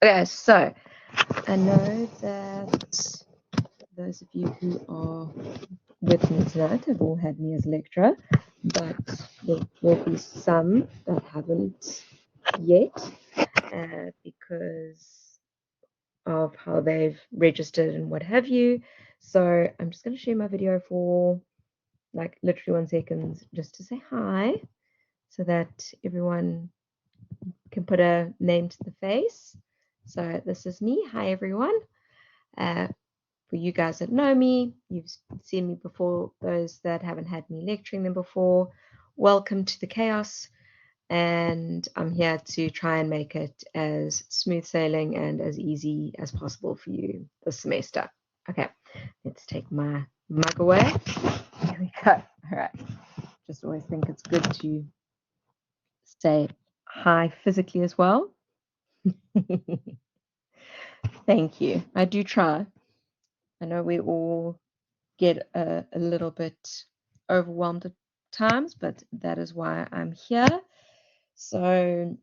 Okay, so I know that those of you who are with me tonight have all had me as lecturer, but there will be some that haven't yet because of how they've registered and what have you. So I'm just going to share my video for like literally 1 second just to say hi so that everyone can put a name to the face. So this is me. Hi, everyone. For you guys that know me, you've seen me before. Those that haven't had me lecturing them before, welcome to the chaos. And I'm here to try and make it as smooth sailing and as easy as possible for you this semester. Okay, let's take my mug away. Here we go. All right. Just always think it's good to say hi physically as well. Thank you. I do try. I know we all get a little bit overwhelmed at times, but that is why I'm here. So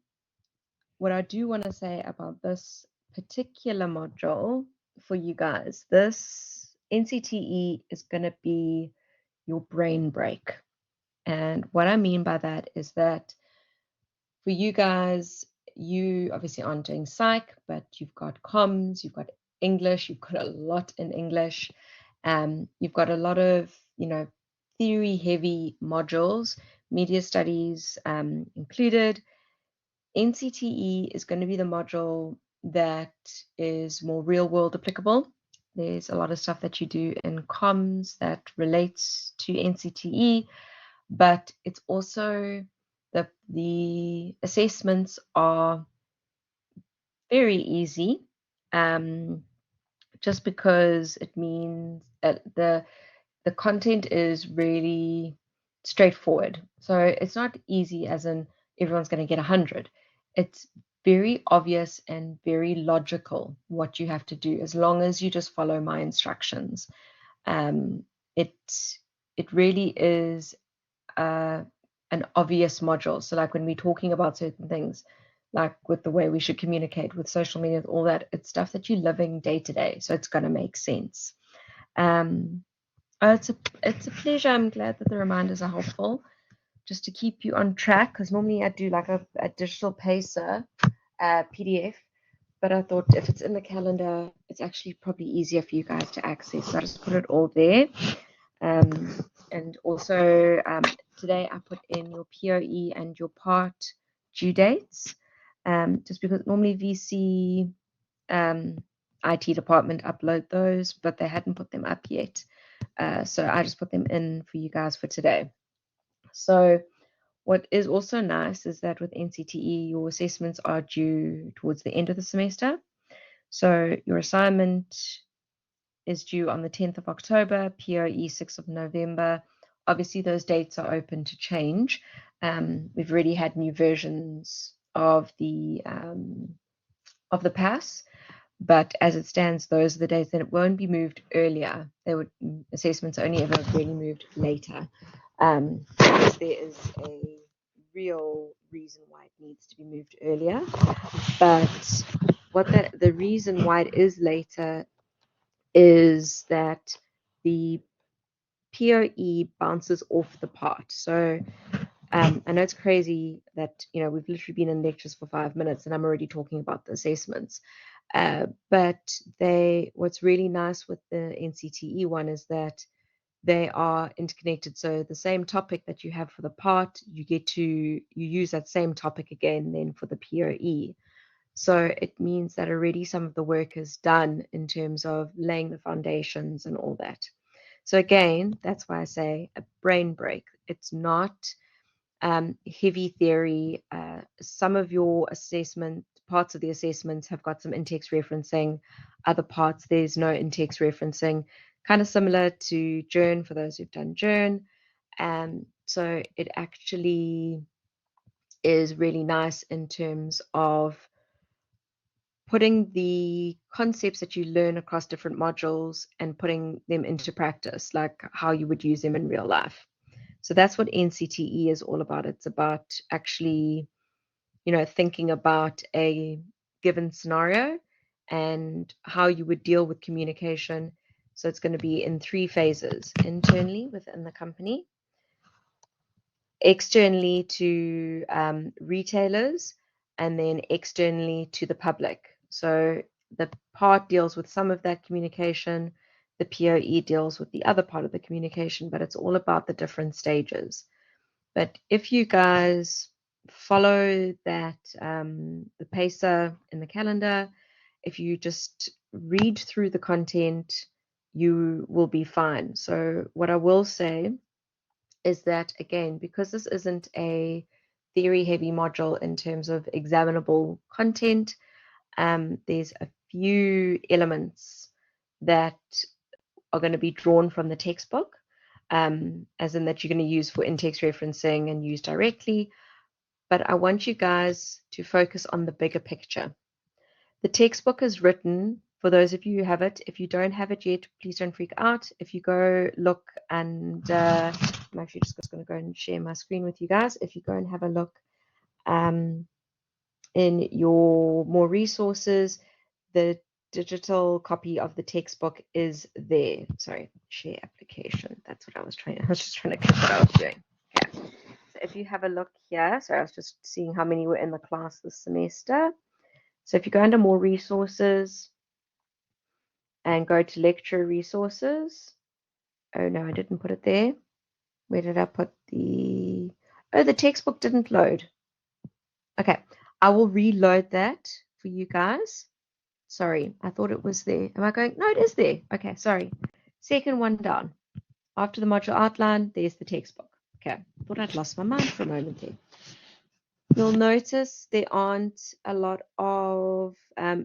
what I do want to say about this particular module for you guys, this NCTE is going to be your brain break. And what I mean by that is that for you guys, you obviously aren't doing psych, but you've got comms, you've got English, you've got a lot in English. You've got a lot of, theory heavy modules, media studies included. NCTE is going to be the module that is more real world applicable. There's a lot of stuff that you do in comms that relates to NCTE, but it's also the assessments are very easy, just because it means that the content is really straightforward. So it's not easy as in everyone's going to get 100. It's very obvious and very logical what you have to do as long as you just follow my instructions. It really is an obvious module. So like when we're talking about certain things, like with the way we should communicate with social media, all that, it's stuff that you're living day to day. So it's going to make sense. It's a pleasure. I'm glad that the reminders are helpful just to keep you on track, because normally I do like a digital pacer PDF, but I thought if it's in the calendar, it's actually probably easier for you guys to access. So I just put it all there. And also today I put in your POE and your part due dates, just because normally VC IT department upload those, but they hadn't put them up yet. So I just put them in for you guys for today. So what is also nice is that with NCTE, your assessments are due towards the end of the semester. So your assignment is due on the 10th of October, POE 6th of November. Obviously, those dates are open to change. We've already had new versions of the PASS, but as it stands, those are the dates, and it won't be moved earlier. Assessments only ever really moved later. Because there is a real reason why it needs to be moved earlier. But what the reason why it is later is that the POE bounces off the part. So I know it's crazy that we've literally been in lectures for 5 minutes and I'm already talking about the assessments. But what's really nice with the NCTE one is that they are interconnected. So the same topic that you have for the part, you use that same topic again then for the POE. So it means that already some of the work is done in terms of laying the foundations and all that. So again, that's why I say a brain break. It's not heavy theory. Some of your parts of the assessments have got some in-text referencing. Other parts, there's no in-text referencing. Kind of similar to Journ for those who've done Journ. So it actually is really nice in terms of putting the concepts that you learn across different modules and putting them into practice, like how you would use them in real life. So that's what NCTE is all about. It's about actually, thinking about a given scenario and how you would deal with communication. So it's going to be in 3 phases: internally within the company, externally to retailers, and then externally to the public. So the part deals with some of that communication, the POE deals with the other part of the communication, but it's all about the different stages. But if you guys follow that, the pacer in the calendar, if you just read through the content, you will be fine. So what I will say is that, again, because this isn't a theory heavy module in terms of examinable content, there's a few elements that are going to be drawn from the textbook, as in that you're going to use for in-text referencing and use directly. But I want you guys to focus on the bigger picture. The textbook is written, for those of you who have it. If you don't have it yet, please don't freak out. If you go look, and I'm actually just going to go and share my screen with you guys. If you go and have a look in your more resources, the digital copy of the textbook is there. Sorry, share application. That's what I was just trying to click what I was doing. Okay. So if you have a look here, so I was just seeing how many were in the class this semester. So if you go under more resources and go to lecture resources. Oh no, I didn't put it there. Where did I put the, oh, the textbook didn't load. Okay, I will reload that for you guys. Sorry, I thought it was there. Am I going? No, it is there. Okay, sorry. Second one down. After the module outline, there's the textbook. Okay, thought I'd lost my mind for a moment there. You'll notice there aren't a lot of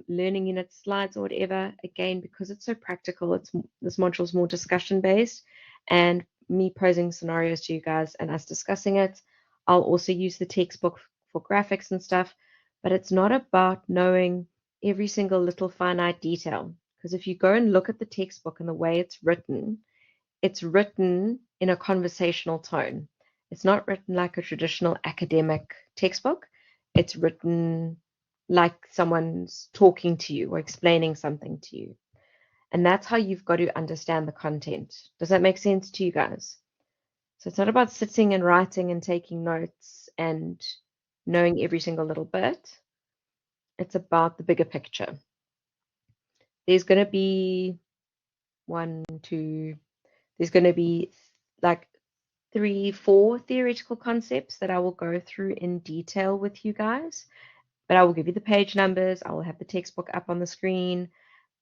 learning unit slides or whatever. Again, because it's so practical, this module is more discussion based, and me posing scenarios to you guys and us discussing it. I'll also use the textbook for graphics and stuff, but it's not about knowing every single little finite detail. Because if you go and look at the textbook and the way it's written in a conversational tone. It's not written like a traditional academic textbook. It's written like someone's talking to you or explaining something to you. And that's how you've got to understand the content. Does that make sense to you guys? So it's not about sitting and writing and taking notes and knowing every single little bit. It's about the bigger picture. There's going to be there's going to be like 3, 4 theoretical concepts that I will go through in detail with you guys, but I will give you the page numbers. I will have the textbook up on the screen.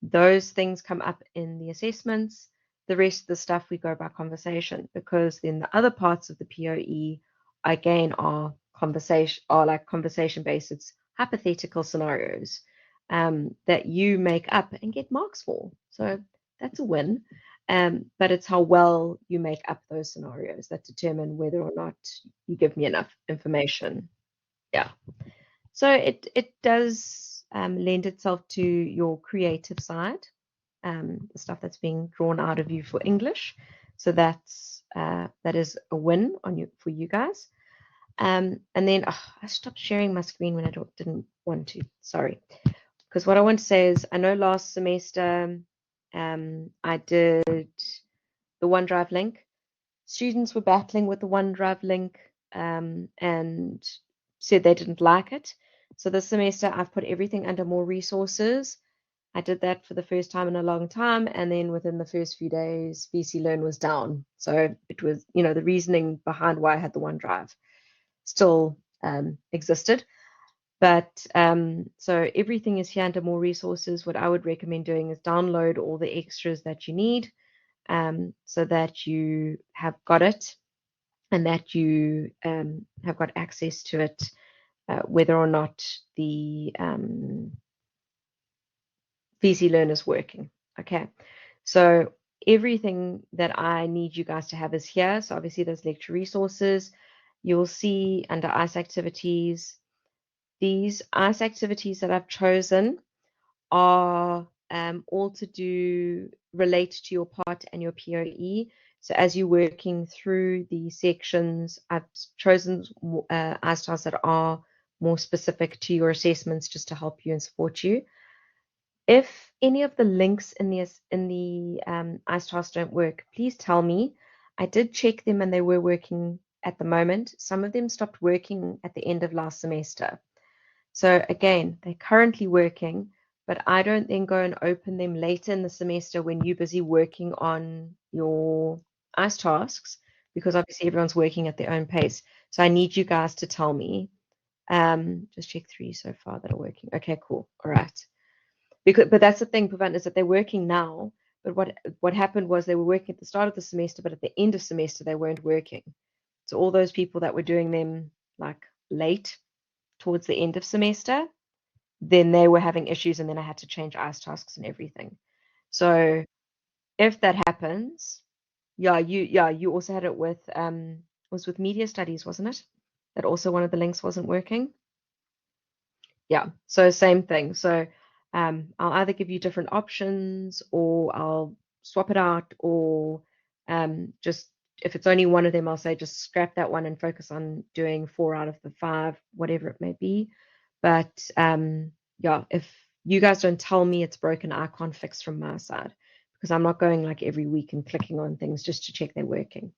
Those things come up in the assessments. The rest of the stuff we go by conversation, because then the other parts of the POE again are conversation based. It's hypothetical scenarios that you make up and get marks for. So that's a win. But it's how well you make up those scenarios that determine whether or not you give me enough information. Yeah. So it does lend itself to your creative side, the stuff that's being drawn out of you for English. So that is a win for you guys. And then I stopped sharing my screen when I didn't want to. Sorry. Because what I want to say is, I know last semester I did the OneDrive link. Students were battling with the OneDrive link and said they didn't like it. So this semester I've put everything under more resources. I did that for the first time in a long time, and then within the first few days VC Learn was down. So it was, the reasoning behind why I had the OneDrive still existed. But so everything is here under more resources. What I would recommend doing is download all the extras that you need, so that you have got it and that you have got access to it, whether or not the VC Learn is working. Okay, so everything that I need you guys to have is here. So obviously there's lecture resources. You'll see under ICE activities, these ICE activities that I've chosen are all to do relate to your part and your POE. So as you're working through the sections, I've chosen ICE tasks that are more specific to your assessments just to help you and support you. If any of the links in the ICE tasks don't work, please tell me. I did check them and they were working at the moment. Some of them stopped working at the end of last semester. So again, they're currently working, but I don't then go and open them later in the semester when you're busy working on your ICE tasks, because obviously everyone's working at their own pace. So I need you guys to tell me. Just check 3 so far that are working. Okay, cool. All right. But that's the thing, Pavan, is that they're working now. But what happened was they were working at the start of the semester, but at the end of semester they weren't working. So all those people that were doing them like late towards the end of semester, then they were having issues, and then I had to change ICE tasks and everything. So if that happens, you also had it with was with media studies, wasn't it? That also one of the links wasn't working. Yeah, so same thing. So I'll either give you different options, or I'll swap it out, or just if it's only one of them, I'll say just scrap that one and focus on doing 4 out of the 5, whatever it may be. But yeah, if you guys don't tell me it's broken, I can't fix from my side, because I'm not going like every week and clicking on things just to check they're working.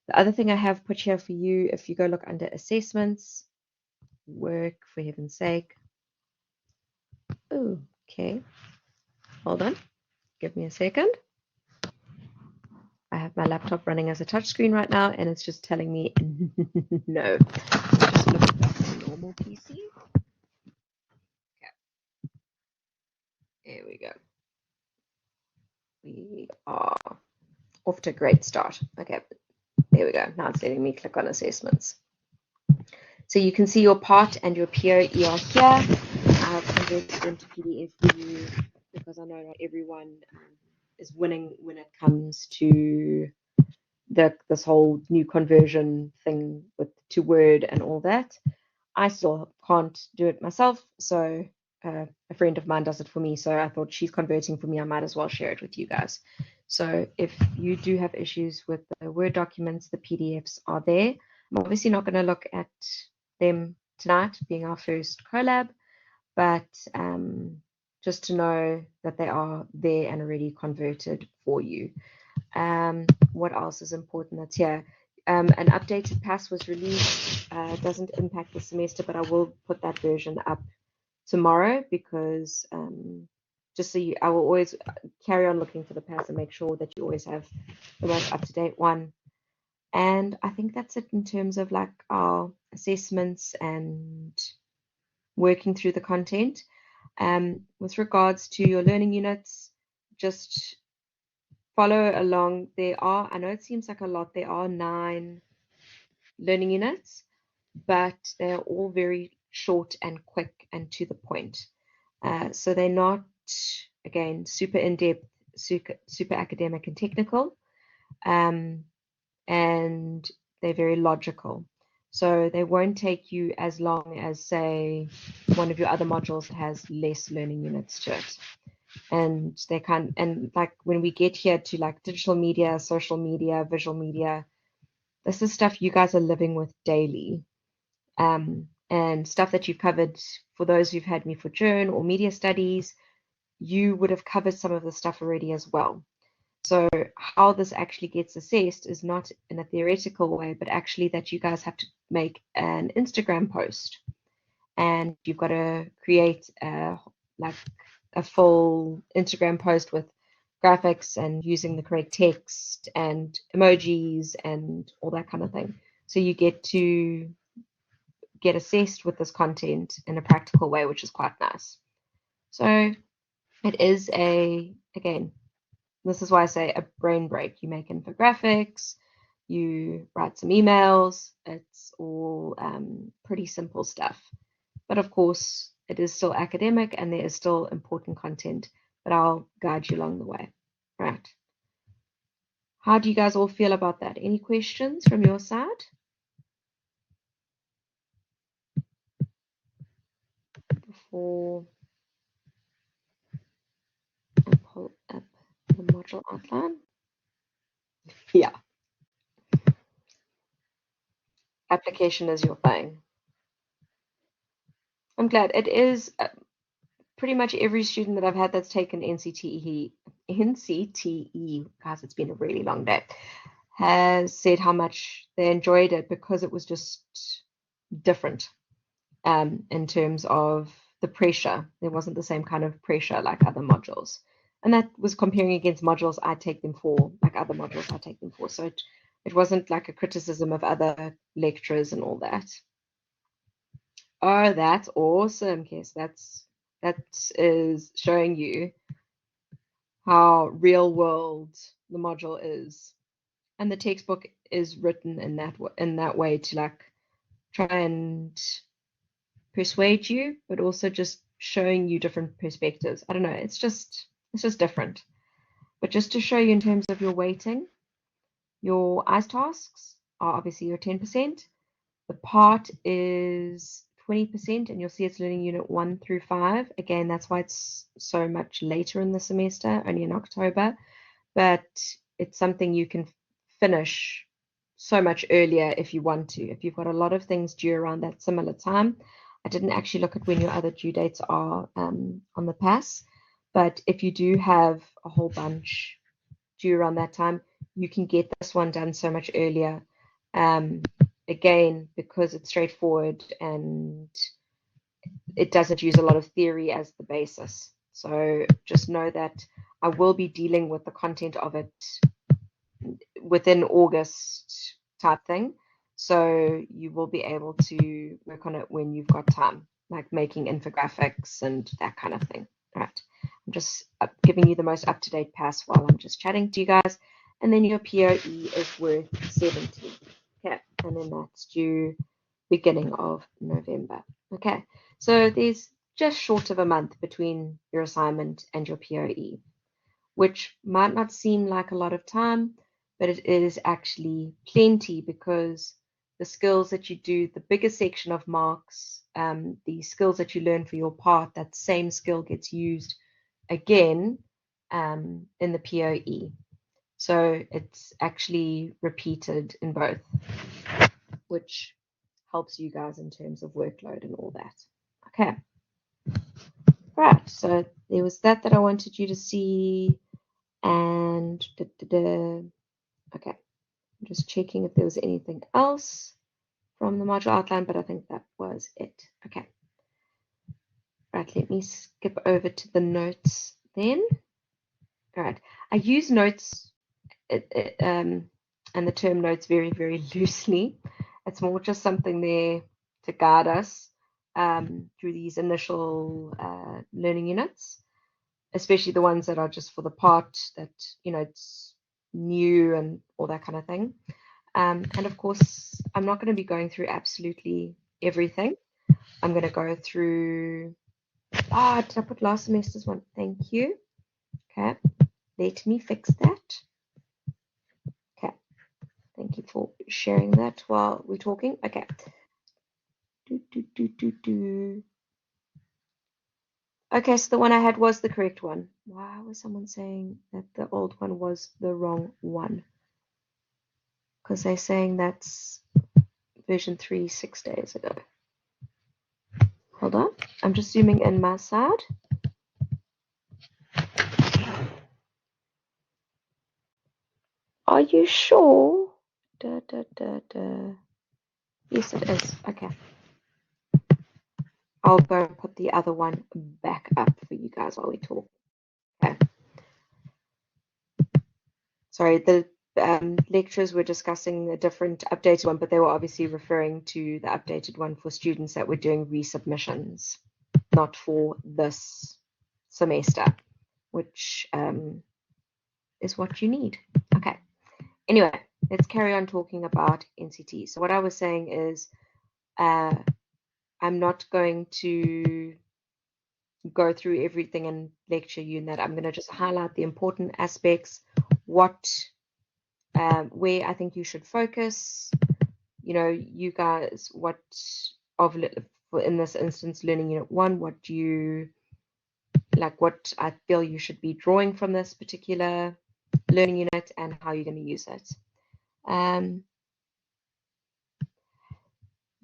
The other thing I have put here for you, if you go look under assessments, work, for heaven's sake. Oh, okay. Hold on. Give me a second. I have my laptop running as a touchscreen right now, and it's just telling me no. Just look at that normal PC. Okay, there we go. We are off to a great start. Okay, there we go. Now it's letting me click on assessments. So you can see your part and your POE are here. I have converted them to PDF for you because I know not everyone is winning when it comes to this whole new conversion thing with to Word and all that. I still can't do it myself, so a friend of mine does it for me. So I thought, she's converting for me, I might as well share it with you guys. So if you do have issues with the Word documents, the PDFs are there. I'm obviously not going to look at them tonight, being our first collab, but just to know that they are there and already converted for you. What else is important that's here? An updated pass was released. Doesn't impact the semester, but I will put that version up tomorrow, because just so I will always carry on looking for the pass and make sure that you always have the most up-to-date one. And I think that's it in terms of like our assessments and working through the content. With regards to your learning units, just follow along. I know it seems like a lot, there are 9 learning units, but they're all very short and quick and to the point. So they're not, again, super in-depth, super academic and technical, and they're very logical. So they won't take you as long as, say, one of your other modules has less learning units to it. And like when we get here to like digital media, social media, visual media, this is stuff you guys are living with daily, and stuff that you've covered. For those who've had me for journ or media studies, you would have covered some of the stuff already as well. So how this actually gets assessed is not in a theoretical way, but actually that you guys have to make an Instagram post, and you've got to create a full Instagram post with graphics and using the correct text and emojis and all that kind of thing. So you get to get assessed with this content in a practical way, which is quite nice. So it is again, this is why I say a brain break. You make infographics, you write some emails, it's all pretty simple stuff. But of course, it is still academic and there is still important content, but I'll guide you along the way. Right. How do you guys all feel about that? Any questions from your side? Before I pull up the module outline. Yeah, application is your thing. I'm glad. It is pretty much every student that I've had that's taken NCTE, guys, it's been a really long day, has said how much they enjoyed it because it was just different in terms of the pressure. There wasn't the same kind of pressure like other modules. And that was comparing against modules I take them for, like other modules I take them for. So it wasn't like a criticism of other lecturers and all that. Oh, that's awesome, Kes. That is showing you how real world the module is. And the textbook is written in that way to like try and persuade you, but also just showing you different perspectives. I don't know, it's just different. But just to show you in terms of your weighting, your ICE tasks are obviously your 10%. The part is 20%, and you'll see it's learning unit 1 through 5. Again, that's why it's so much later in the semester, only in October, but it's something you can finish so much earlier if you want to. If you've got a lot of things due around that similar time, I didn't actually look at when your other due dates are on the pass, but if you do have a whole bunch due around that time, you can get this one done so much earlier. Again, because it's straightforward and it doesn't use a lot of theory as the basis. So just know that I will be dealing with the content of it within August type thing. So you will be able to work on it when you've got time, like making infographics and that kind of thing. All right. I'm just giving you the most up-to-date pass while I'm just chatting to you guys. And then your POE is worth 70. Okay. And then that's due beginning of November. Okay. So there's just short of a month between your assignment and your POE, which might not seem like a lot of time, but it is actually plenty because the skills that you do, the bigger section of marks, the skills that you learn for your part, that same skill gets used again in the POE. So it's actually repeated in both, which helps you guys in terms of workload and all that. Okay. Right, so there was that I wanted you to see. And okay, I'm just checking if there was anything else from the module outline, but I think that was it. Okay. Right, let me skip over to the notes then. All right, I use notes and the term notes very, very loosely. It's more just something there to guide us through these initial learning units, especially the ones that are just for the part that, you know, it's new and all that kind of thing. And of course, I'm not going to be going through absolutely everything. I'm going to go through, did I put last semester's one? Thank you. Okay, let me fix that. Okay, thank you for sharing that while we're talking. Okay. Okay, so the one I had was the correct one. Why was someone saying that the old one was the wrong one? Because they're saying that's version 3 6 days ago. Hold on, I'm just zooming in my side. Are you sure? Yes, it is. Okay. I'll go and put the other one back up for you guys while we talk. Okay. Sorry, the lecturers were discussing a different updated one, but they were obviously referring to the updated one for students that were doing resubmissions, not for this semester, which is what you need. Okay. Anyway, let's carry on talking about NCT. So what I was saying is I'm not going to go through everything and lecture you in that. I'm going to just highlight the important aspects, what where I think you should focus. You know, you guys, what of in this instance, learning unit 1, what do you like, what I feel you should be drawing from this particular learning unit and how you're going to use it.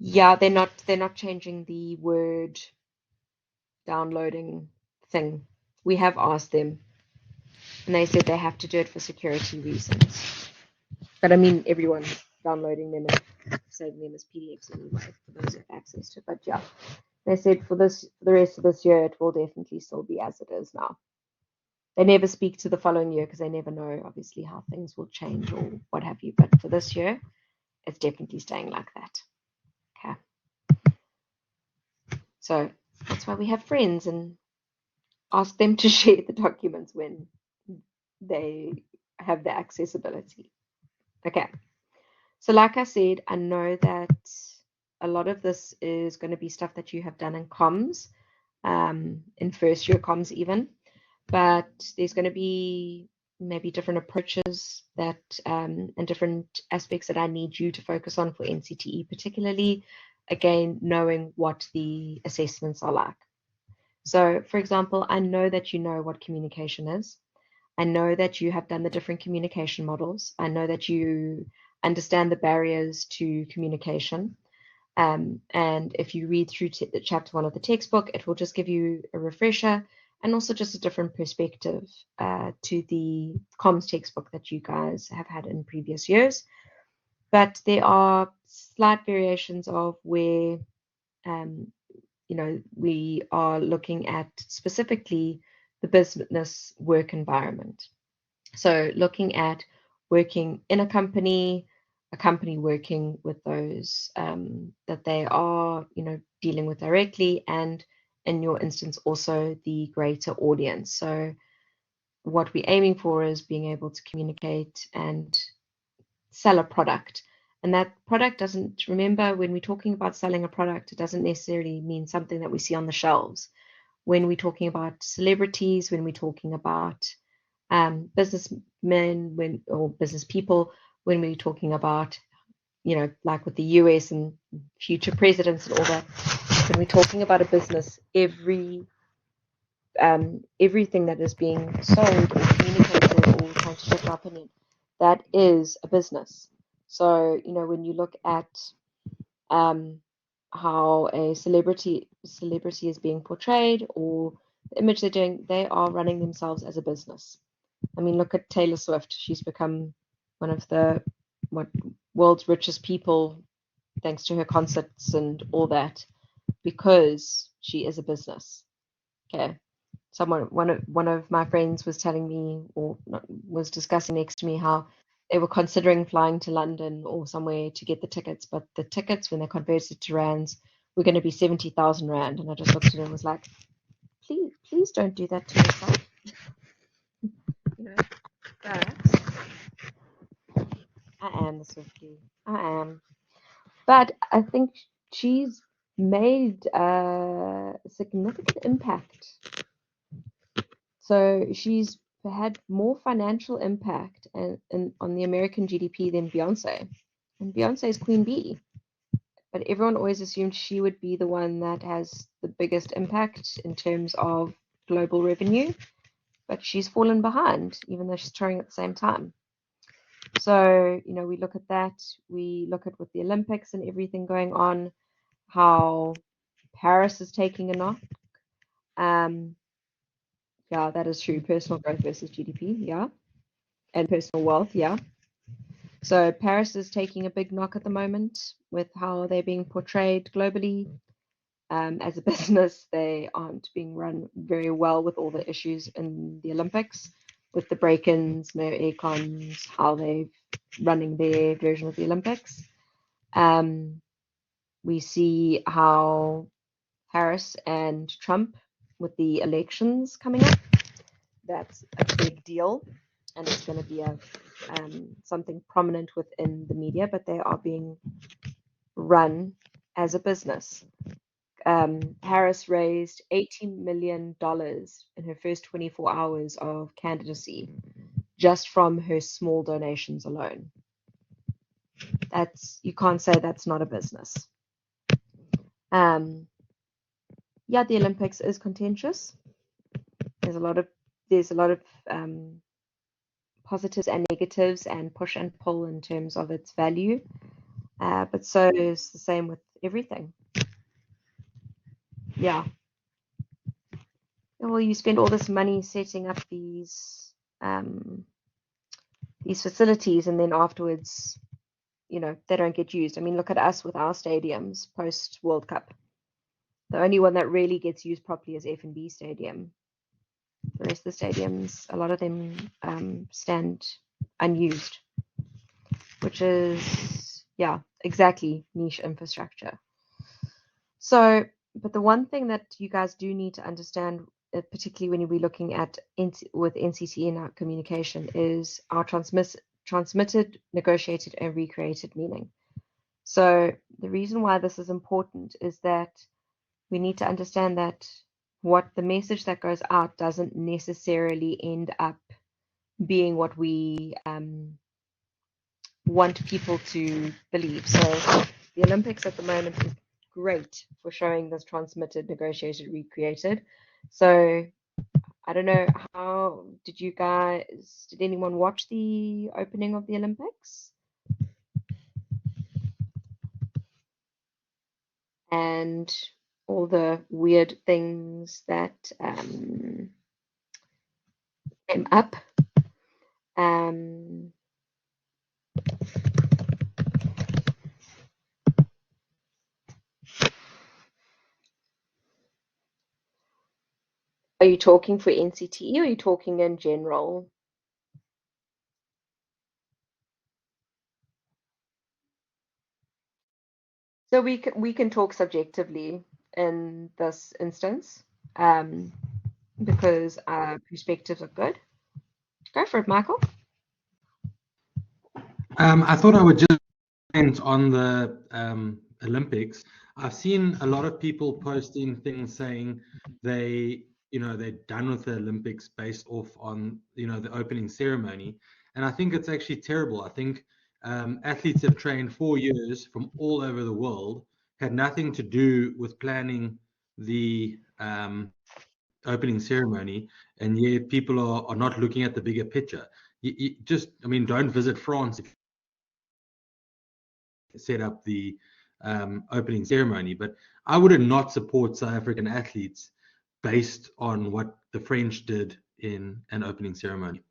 Yeah, they're not changing the word downloading thing. We have asked them, and they said they have to do it for security reasons. But I mean, everyone's downloading them and saving them as PDFs anyway for those who have access to it. But yeah, they said for the rest of this year, it will definitely still be as it is now. They never speak to the following year because they never know, obviously, how things will change or what have you. But for this year, it's definitely staying like that. Okay. So that's why we have friends and ask them to share the documents when they have the accessibility. Okay. So like I said, I know that a lot of this is going to be stuff that you have done in comms, in first year comms even. But there's going to be maybe different approaches that and different aspects that I need you to focus on for NCTE, particularly, again, knowing what the assessments are like. So, for example, I know that you know what communication is. I know that you have done the different communication models. I know that you understand the barriers to communication. And if you read through chapter 1 of the textbook, it will just give you a refresher and also just a different perspective to the comms textbook that you guys have had in previous years. But there are slight variations of where, we are looking at specifically the business work environment. So looking at working in a company working with those that they are, dealing with directly, and in your instance, also the greater audience. So what we're aiming for is being able to communicate and sell a product. And that product doesn't, remember, when we're talking about selling a product, it doesn't necessarily mean something that we see on the shelves. When we're talking about celebrities, when we're talking about businessmen, or business people, when we're talking about, like with the US and future presidents and all that, when we're talking about a business, everything that is being sold or communicated or trying to shift our opinion, that is a business. So, when you look at how a celebrity is being portrayed, or the image they're doing, they are running themselves as a business. I mean, look at Taylor Swift. She's become one of the world's richest people thanks to her concerts and all that, because she is a business. Okay. One of my friends was telling me, or was discussing next to me, how they were considering flying to London or somewhere to get the tickets, but the tickets, when they converted to rands, were going to be 70,000 rand. And I just looked at her and was like, please don't do that to yourself. But I am the Swiftie. I am. But I think she's made a significant impact. So she's had more financial impact on the American GDP than Beyonce. And Beyonce is Queen Bee. But everyone always assumed she would be the one that has the biggest impact in terms of global revenue. But she's fallen behind, even though she's touring at the same time. So, we look at that. We look at with the Olympics and everything going on, how Paris is taking a knock. Yeah, that is true. Personal growth versus GDP, yeah. And personal wealth, yeah. So Paris is taking a big knock at the moment with how they're being portrayed globally. As a business, they aren't being run very well with all the issues in the Olympics, with the break-ins, no aircons, how they're running their version of the Olympics. We see how Harris and Trump, with the elections coming up, that's a big deal, and it's going to be something prominent within the media, but they are being run as a business. Harris raised $80 million in her first 24 hours of candidacy, just from her small donations alone. You can't say that's not a business. Yeah, the Olympics is contentious. There's a lot of positives and negatives, and push and pull in terms of its value. But so is the same with everything. Yeah. well, you spend all this money setting up these facilities, and then afterwards, they don't get used. I mean, look at us with our stadiums post World Cup. The only one that really gets used properly is F&B Stadium. The rest of the stadiums, a lot of them stand unused, which is, yeah, exactly, niche infrastructure. So, but the one thing that you guys do need to understand, particularly when you're looking at with NCTE in our communication, is our transmitted, negotiated, and recreated meaning. So the reason why this is important is that we need to understand that what the message that goes out doesn't necessarily end up being what we want people to believe. So the Olympics at the moment is great for showing this transmitted, negotiated, recreated. So I don't know, did anyone watch the opening of the Olympics? And all the weird things that came up. Are you talking for NCTE or are you talking in general? So we can talk subjectively in this instance, because our perspectives are good. Go for it, Michael. I thought I would just comment on the Olympics. I've seen a lot of people posting things saying they're done with the Olympics based off on, the opening ceremony. And I think it's actually terrible. I think athletes have trained 4 years from all over the world, had nothing to do with planning the opening ceremony, and yet people are not looking at the bigger picture. Don't visit France if you set up the opening ceremony, but I would not support South African athletes based on what the French did in an opening ceremony.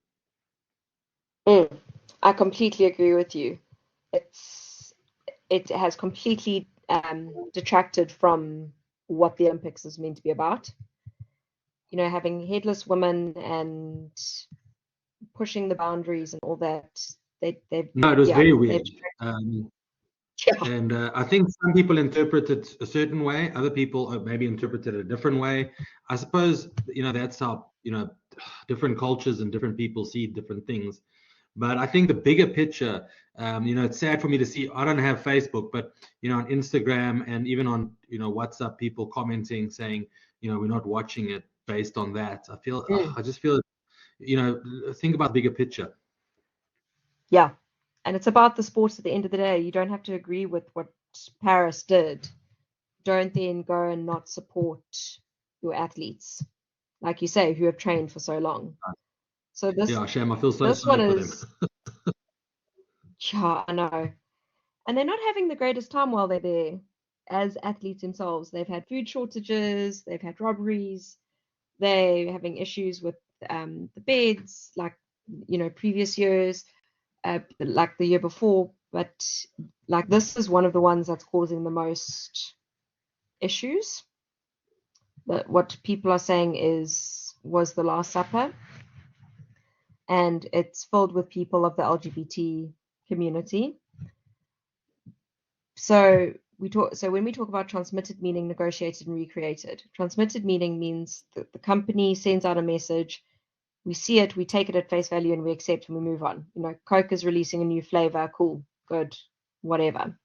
I completely agree with you. It has completely detracted from what the Olympics is meant to be about. Having headless women and pushing the boundaries and all that. No, it was very weird. And I think some people interpret it a certain way, other people maybe interpret it a different way. I suppose, that's how, different cultures and different people see different things. But I think the bigger picture, it's sad for me to see, I don't have Facebook, but, on Instagram and even on, WhatsApp, people commenting saying, we're not watching it based on that. I just feel, think about the bigger picture. Yeah. And it's about the sports at the end of the day. You don't have to agree with what Paris did. Don't then go and not support your athletes, like you say, who have trained for so long. So Shem, I feel so sorry for them. Yeah, I know. And they're not having the greatest time while they're there as athletes themselves. They've had food shortages, they've had robberies, they're having issues with the beds, like, previous years, like the year before. But like, this is one of the ones that's causing the most issues. But what people are saying was the Last Supper, and it's filled with people of the LGBT community. So when we talk about transmitted meaning, negotiated, and recreated, transmitted meaning means that the company sends out a message, we see it, we take it at face value, and we accept and we move on. Coke is releasing a new flavor, cool, good, whatever.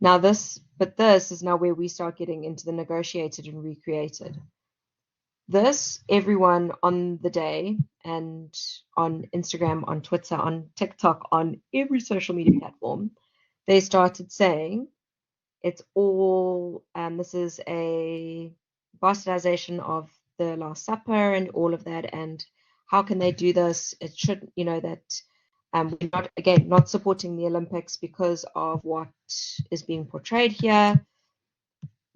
Now this is now where we start getting into the negotiated and recreated. This, everyone on the day and on Instagram, on Twitter, on TikTok, on every social media platform, they started saying it's all, this is a bastardization of the Last Supper and all of that. And how can they do this? It should, that we're not supporting the Olympics because of what is being portrayed here.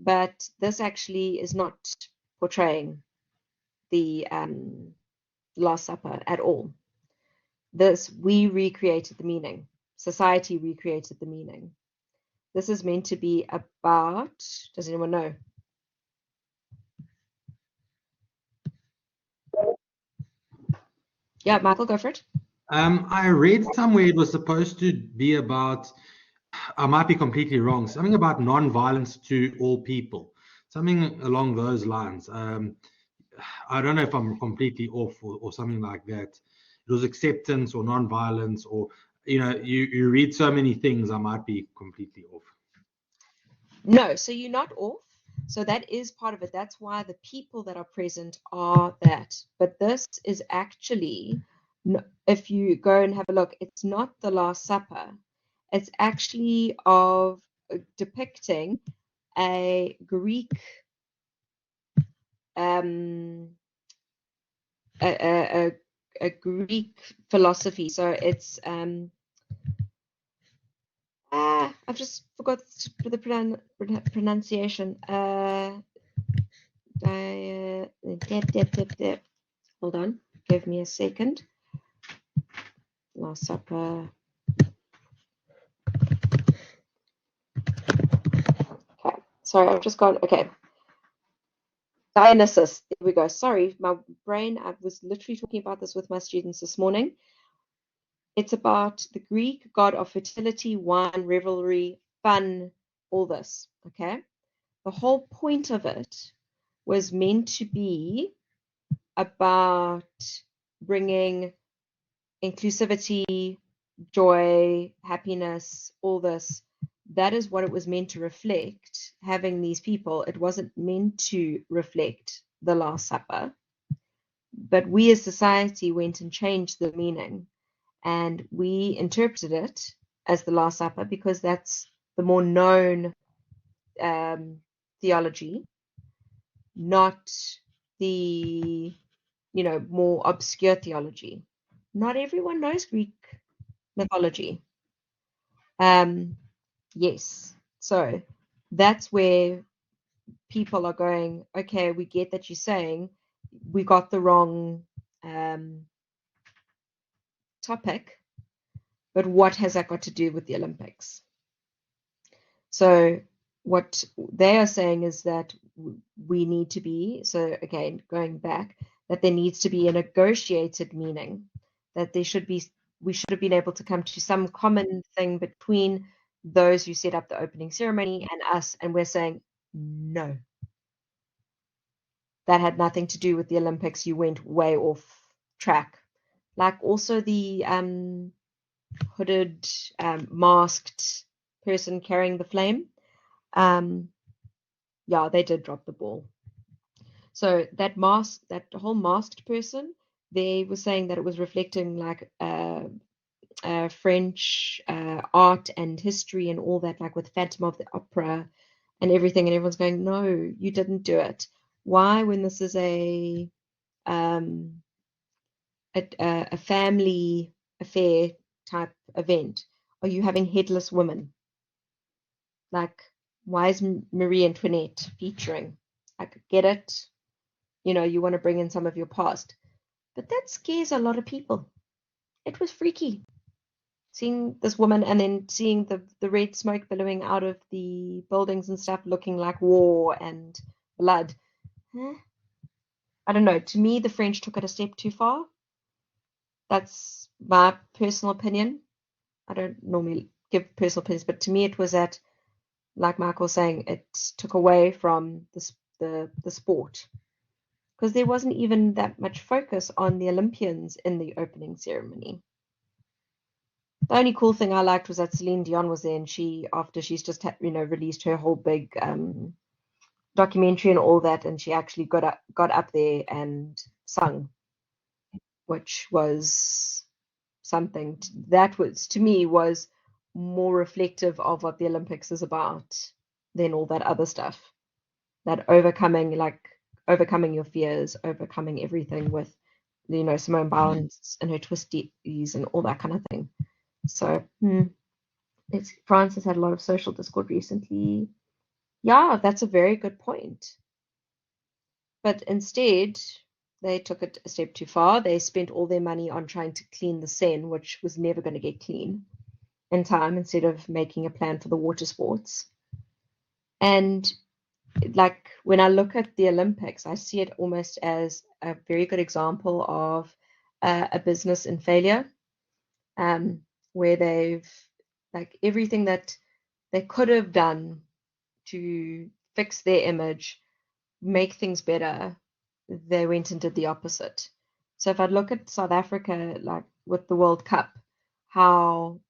But this actually is not portraying the Last Supper at all. We recreated the meaning. Society recreated the meaning. This is meant to be about, does anyone know? Yeah, Michael, go for it. I read somewhere it was supposed to be about, I might be completely wrong, something about non-violence to all people, something along those lines. I don't know if I'm completely off or something like that. It was acceptance or non-violence, or you read so many things, I might be completely off. No, so you're not off. So that is part of it. That's why the people that are present are that. But this is actually, if you go and have a look, it's not the Last Supper. It's actually of depicting a Greek a Greek philosophy. So it's I've just forgot the pronunciation. Hold on, give me a second. Last Supper. Okay, sorry, I've just gone. Okay, Dionysus. There we go. Sorry, my brain. I was literally talking about this with my students this morning. It's about the Greek god of fertility, wine, revelry, fun, all this. Okay, the whole point of it was meant to be about bringing inclusivity, joy, happiness, all this. That is what it was meant to reflect, having these people. It wasn't meant to reflect the Last Supper, but we as society went and changed the meaning, and we interpreted it as the Last Supper because that's the more known theology, not the more obscure theology. Not everyone knows Greek mythology. Yes, so that's where people are going, okay, we get that you're saying we got the wrong topic, but what has that got to do with the Olympics? So what they are saying is that we need to be, so again, going back, that there needs to be a negotiated meaning, that we should have been able to come to some common thing between those who set up the opening ceremony and us, and we're saying, no. That had nothing to do with the Olympics. You went way off track. Like also the hooded, masked person carrying the flame. Yeah, they did drop the ball. So that whole masked person, they were saying that it was reflecting like French art and history and all that, like with Phantom of the Opera and everything. And everyone's going, no, you didn't do it. Why, when this is a family affair type event, are you having headless women? Like, why is Marie Antoinette featuring? I could get it. You want to bring in some of your past. But that scares a lot of people. It was freaky. Seeing this woman and then seeing the red smoke billowing out of the buildings and stuff looking like war and blood. I don't know. To me, the French took it a step too far. That's my personal opinion. I don't normally give personal opinions, but to me it was that, like Michael was saying, it took away from the sport, because there wasn't even that much focus on the Olympians in the opening ceremony. The only cool thing I liked was that Celine Dion was there, and after she's just released her whole big documentary and all that, and she actually got up there and sung, which was something that was, to me, was more reflective of what the Olympics is about than all that other stuff. That overcoming your fears, overcoming everything with, Simone Biles and her twisties and all that kind of thing. So France has had a lot of social discord recently. Yeah, that's a very good point. But instead, they took it a step too far. They spent all their money on trying to clean the Seine, which was never going to get clean in time, instead of making a plan for the water sports. And like when I look at the Olympics, I see it almost as a very good example of a business in failure, where they've like everything that they could have done to fix their image, make things better, they went and did the opposite. So if I look at South Africa, like with the World Cup, how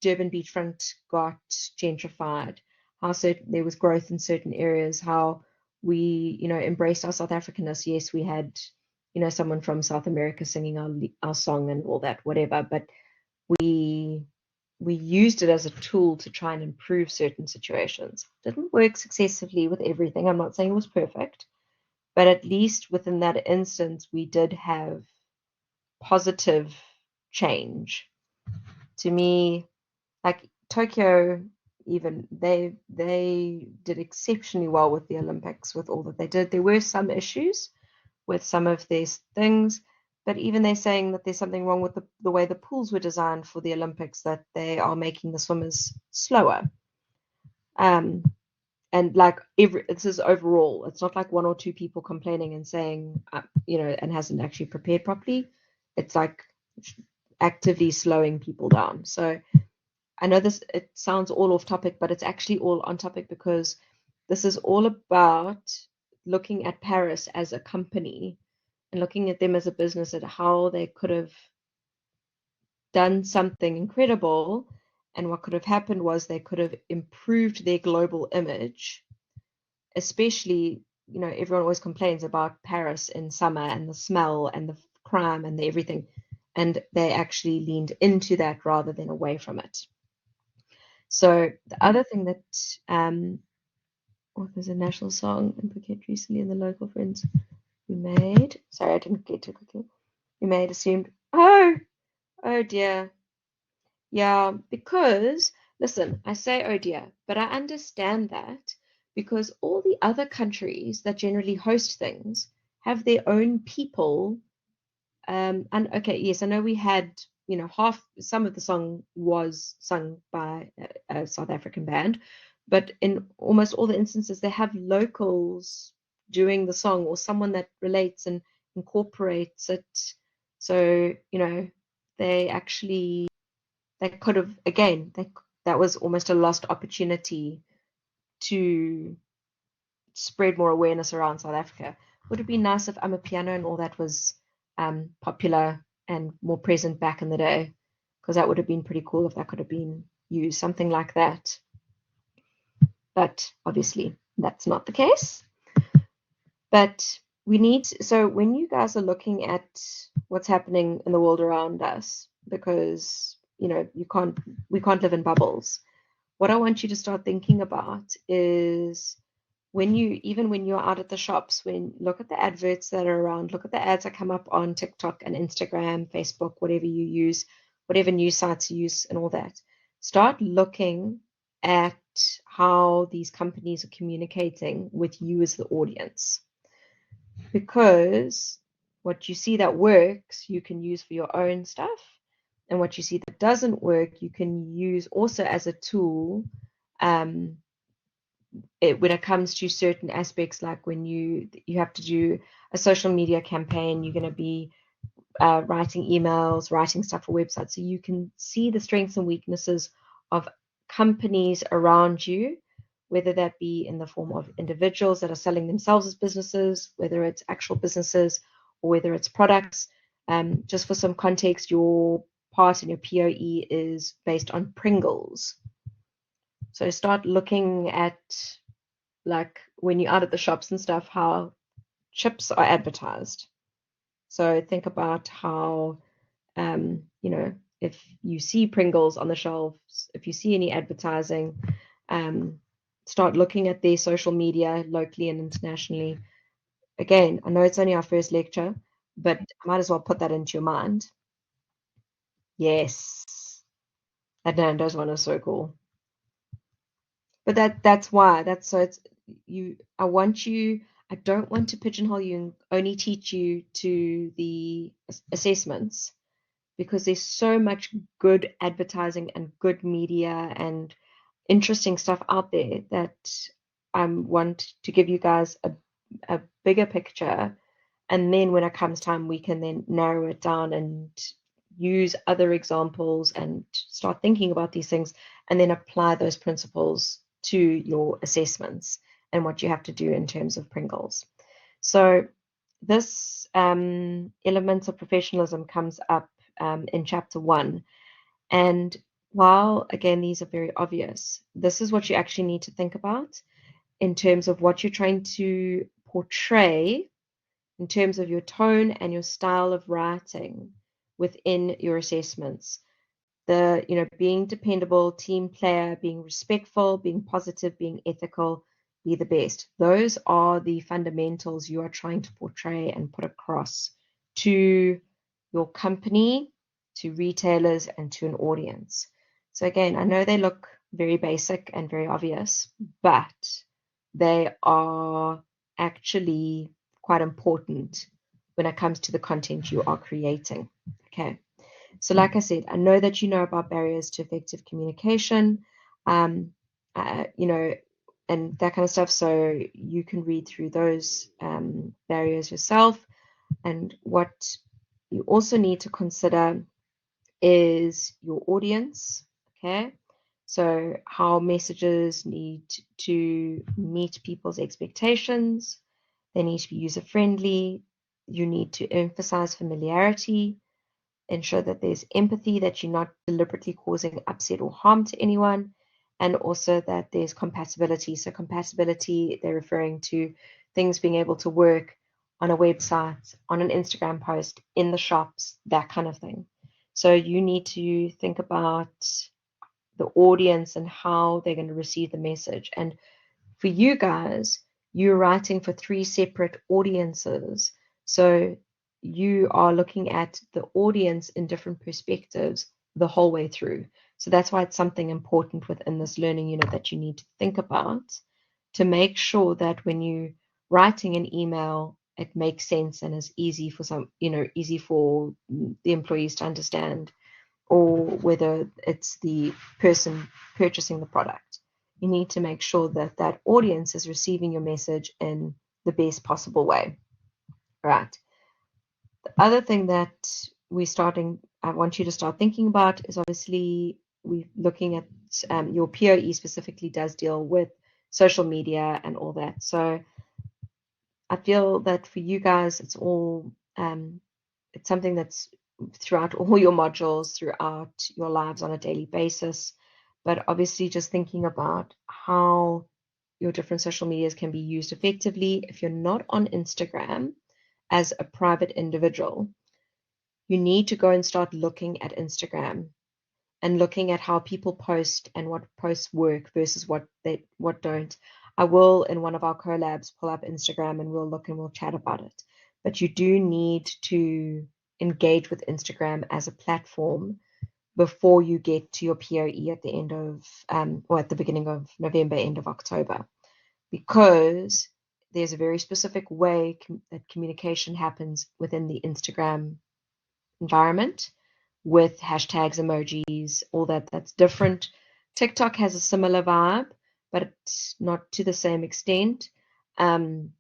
Durban beachfront got gentrified, how there was growth in certain areas, how we, embraced our South Africanness. Yes, we had, someone from South America singing our song and all that, whatever, but we used it as a tool to try and improve certain situations. Didn't work successfully with everything. I'm not saying it was perfect, but at least within that instance, we did have positive change. To me, like Tokyo, even they did exceptionally well with the Olympics, with all that they did. There were some issues with some of these things, but even they're saying that there's something wrong with the way the pools were designed for the Olympics, that they are making the swimmers slower. And like this is overall, it's not like one or two people complaining and saying, and hasn't actually prepared properly. It's like actively slowing people down. So I know it sounds all off topic, but it's actually all on topic, because this is all about looking at Paris as a company and looking at them as a business, at how they could have done something incredible. And what could have happened was they could have improved their global image, especially, everyone always complains about Paris in summer and the smell and the crime and the everything. And they actually leaned into that rather than away from it. So the other thing that, there's a national song in Phuket recently, and the local friends we made, sorry, I didn't get to quickly, we made assumed, oh dear. Yeah, because, listen, I say oh dear, but I understand that, because all the other countries that generally host things have their own people. And okay, yes, I know we had, some of the song was sung by a South African band, but in almost all the instances, they have locals doing the song, or someone that relates and incorporates it. So, they actually, they could have, again, that was almost a lost opportunity to spread more awareness around South Africa. Would it be nice if Amapiano and all that was popular and more present back in the day? Because that would have been pretty cool if that could have been used, something like that. But obviously, that's not the case. But so when you guys are looking at what's happening in the world around us, because we can't live in bubbles. What I want you to start thinking about is, when you're out at the shops, look at the adverts that are around, look at the ads that come up on TikTok and Instagram, Facebook, whatever you use, whatever news sites you use and all that. Start looking at how these companies are communicating with you as the audience. Because what you see that works, you can use for your own stuff. And what you see that doesn't work, you can use also as a tool, when it comes to certain aspects, like when you have to do a social media campaign, you're going to be writing emails, writing stuff for websites. So you can see the strengths and weaknesses of companies around you, whether that be in the form of individuals that are selling themselves as businesses, whether it's actual businesses, or whether it's products. Just for some context, your part in your POE is based on Pringles. So start looking at, like, when you're out at the shops and stuff, how chips are advertised. So think about how, if you see Pringles on the shelves, if you see any advertising, start looking at their social media locally and internationally. Again, I know it's only our first lecture, but I might as well put that into your mind. Yes, that Nando's one is so cool. But that's why. I want you. I don't want to pigeonhole you and only teach you to the assessments, because there's so much good advertising and good media and interesting stuff out there that I want to give you guys a bigger picture. And then when it comes time, we can then narrow it down and use other examples and start thinking about these things, and then apply those principles to your assessments and what you have to do in terms of Pringles. So this elements of professionalism comes up in chapter 1. And while, again, these are very obvious, this is what you actually need to think about in terms of what you're trying to portray in terms of your tone and your style of writing within your assessments. Being dependable, team player, being respectful, being positive, being ethical, be the best. Those are the fundamentals you are trying to portray and put across to your company, to retailers, and to an audience. So again, I know they look very basic and very obvious, but they are actually quite important when it comes to the content you are creating. Okay. So like I said, I know that you know about barriers to effective communication, and that kind of stuff. So you can read through those barriers yourself. And what you also need to consider is your audience. Okay. So how messages need to meet people's expectations. They need to be user-friendly. You need to emphasize familiarity, ensure that there's empathy, that you're not deliberately causing upset or harm to anyone, and also that there's compatibility. So compatibility, they're referring to things being able to work on a website, on an Instagram post, in the shops, that kind of thing. So you need to think about the audience and how they're going to receive the message. And for you guys, you're writing for 3 separate audiences. So you are looking at the audience in different perspectives the whole way through. So that's why it's something important within this learning unit that you need to think about, to make sure that when you're writing an email, it makes sense and is easy for easy for the employees to understand, or whether it's the person purchasing the product. You need to make sure that that audience is receiving your message in the best possible way. Right. The other thing that I want you to start thinking about is, obviously we're looking at your POE specifically does deal with social media and all that. So I feel that for you guys, it's all it's something that's throughout all your modules, throughout your lives on a daily basis. But obviously, just thinking about how your different social medias can be used effectively. If you're not on Instagram as a private individual, you need to go and start looking at Instagram and looking at how people post and what posts work versus what don't. I will, in one of our collabs, pull up Instagram and we'll look and we'll chat about it. But you do need to engage with Instagram as a platform before you get to your POE at the end of or at the beginning of November, end of October, because there's a very specific way that communication happens within the Instagram environment, with hashtags, emojis, all that's different. TikTok has a similar vibe, but it's not to the same extent. And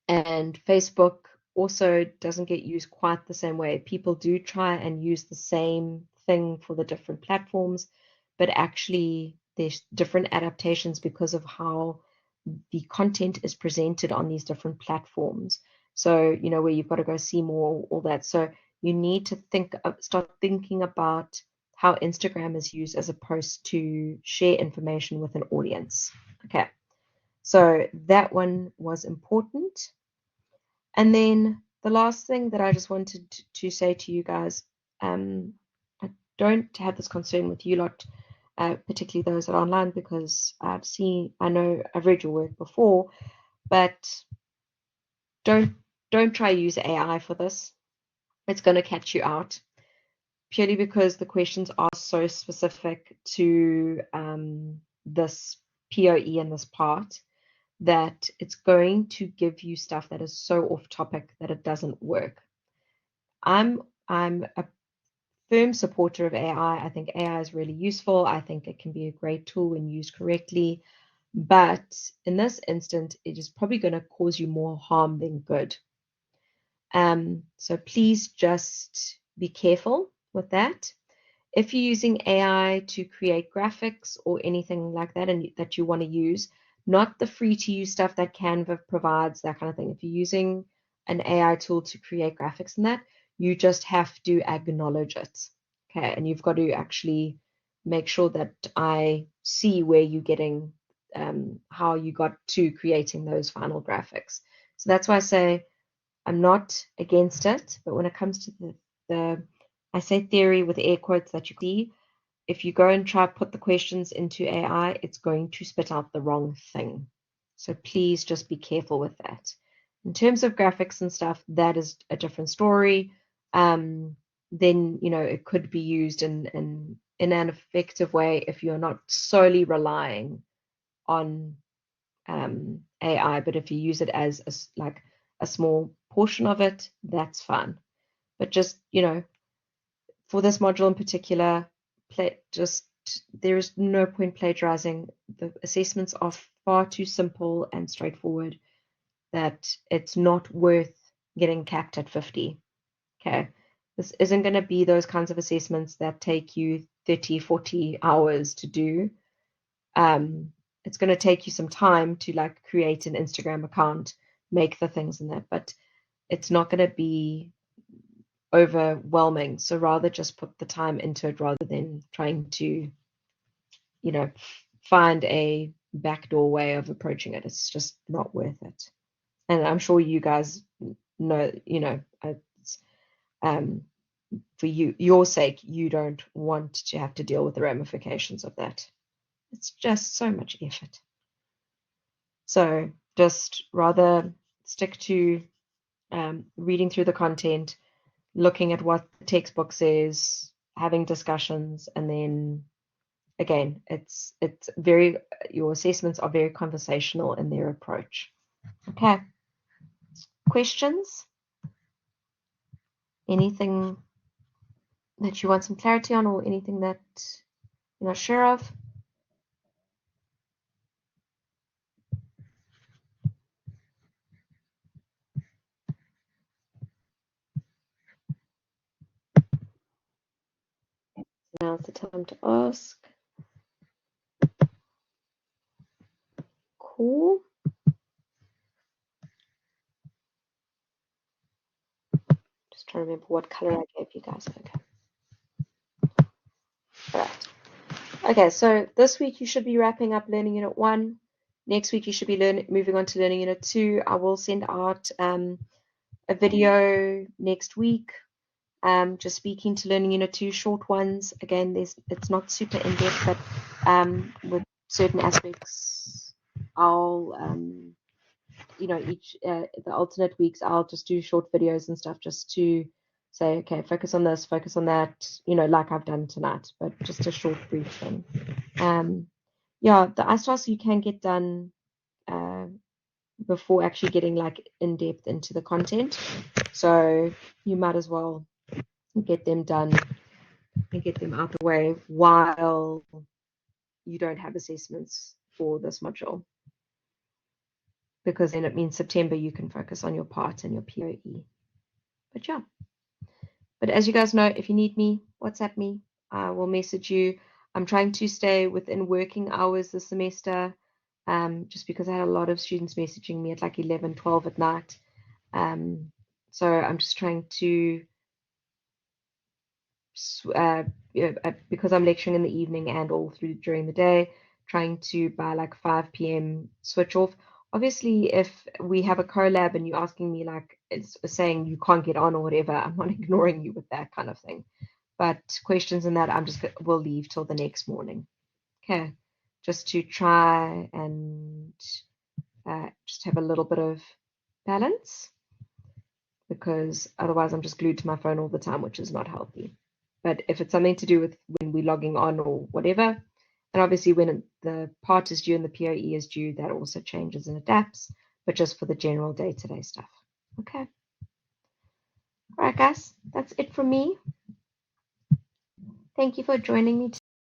Facebook also doesn't get used quite the same way. People do try and use the same thing for the different platforms, but actually there's different adaptations because of how the content is presented on these different platforms. So, where you've got to go see more, all that. So you need to start thinking about how Instagram is used as opposed to share information with an audience. Okay, so that one was important. And then the last thing that I just wanted to say to you guys, I don't have this concern with you lot, particularly those that are online, because I've read your work before, but don't try to use AI for this. It's going to catch you out, purely because the questions are so specific to this POE and this part that it's going to give you stuff that is so off topic that it doesn't work. I'm a firm supporter of AI. I think AI is really useful. I think it can be a great tool when used correctly. But in this instant, it is probably going to cause you more harm than good. So please just be careful with that. If you're using AI to create graphics or anything like that and that you want to use, not the free to use stuff that Canva provides, that kind of thing. If you're using an AI tool to create graphics and that, you just have to acknowledge it. Okay, and you've got to actually make sure that I see where you're getting, how you got to creating those final graphics. So that's why I say I'm not against it, but when it comes to the I say theory with air quotes that you see, if you go and try put the questions into AI, it's going to spit out the wrong thing. So please just be careful with that. In terms of graphics and stuff, that is a different story. Then it could be used in an effective way if you're not solely relying on AI, but if you use it as like a small portion of it, that's fine. But just for this module in particular, there is no point plagiarizing. The assessments are far too simple and straightforward that it's not worth getting capped at 50. Okay, this isn't going to be those kinds of assessments that take you 30, 40 hours to do. It's going to take you some time to like create an Instagram account, make the things in there, but it's not going to be overwhelming. So rather just put the time into it rather than trying to, find a backdoor way of approaching it. It's just not worth it. And I'm sure you guys know, for your sake, you don't want to have to deal with the ramifications of that. It's just so much effort. So just rather stick to reading through the content, looking at what the textbook says, having discussions, and then again, your assessments are very conversational in their approach. Okay. Questions? Anything that you want some clarity on, or anything that you're not sure of? Now's the time to ask. Cool. Just trying to remember what color I gave you guys. Okay. All right. Okay, so this week you should be wrapping up Learning Unit 1. Next week you should be moving on to Learning Unit 2. I will send out a video next week, just speaking to Learning Unit 2, short ones. Again, it's not super in-depth, but with certain aspects, I'll, the alternate weeks, I'll just do short videos and stuff just to say, okay, focus on this, focus on that, like I've done tonight, but just a short, brief thing. Yeah, the ice task you can get done before actually getting like in depth into the content. So you might as well get them done and get them out the way while you don't have assessments for this module. Because then it means September you can focus on your part and your POE. But yeah. But as you guys know, if you need me, WhatsApp me. I will message you. I'm trying to stay within working hours this semester, just because I had a lot of students messaging me at like 11, 12 at night. So I'm just trying to, because I'm lecturing in the evening and all through during the day, trying to by like 5 p.m. switch off. Obviously, if we have a collab and you're asking me like it's saying you can't get on or whatever, I'm not ignoring you with that kind of thing. But questions and that we'll leave till the next morning. Okay, just to try and just have a little bit of balance, because otherwise I'm just glued to my phone all the time, which is not healthy. But if it's something to do with when we're logging on or whatever, And obviously when the part is due and the POE is due, that also changes and adapts, but just for the general day-to-day stuff. Okay. All right, guys, that's it from me. Thank you for joining me today.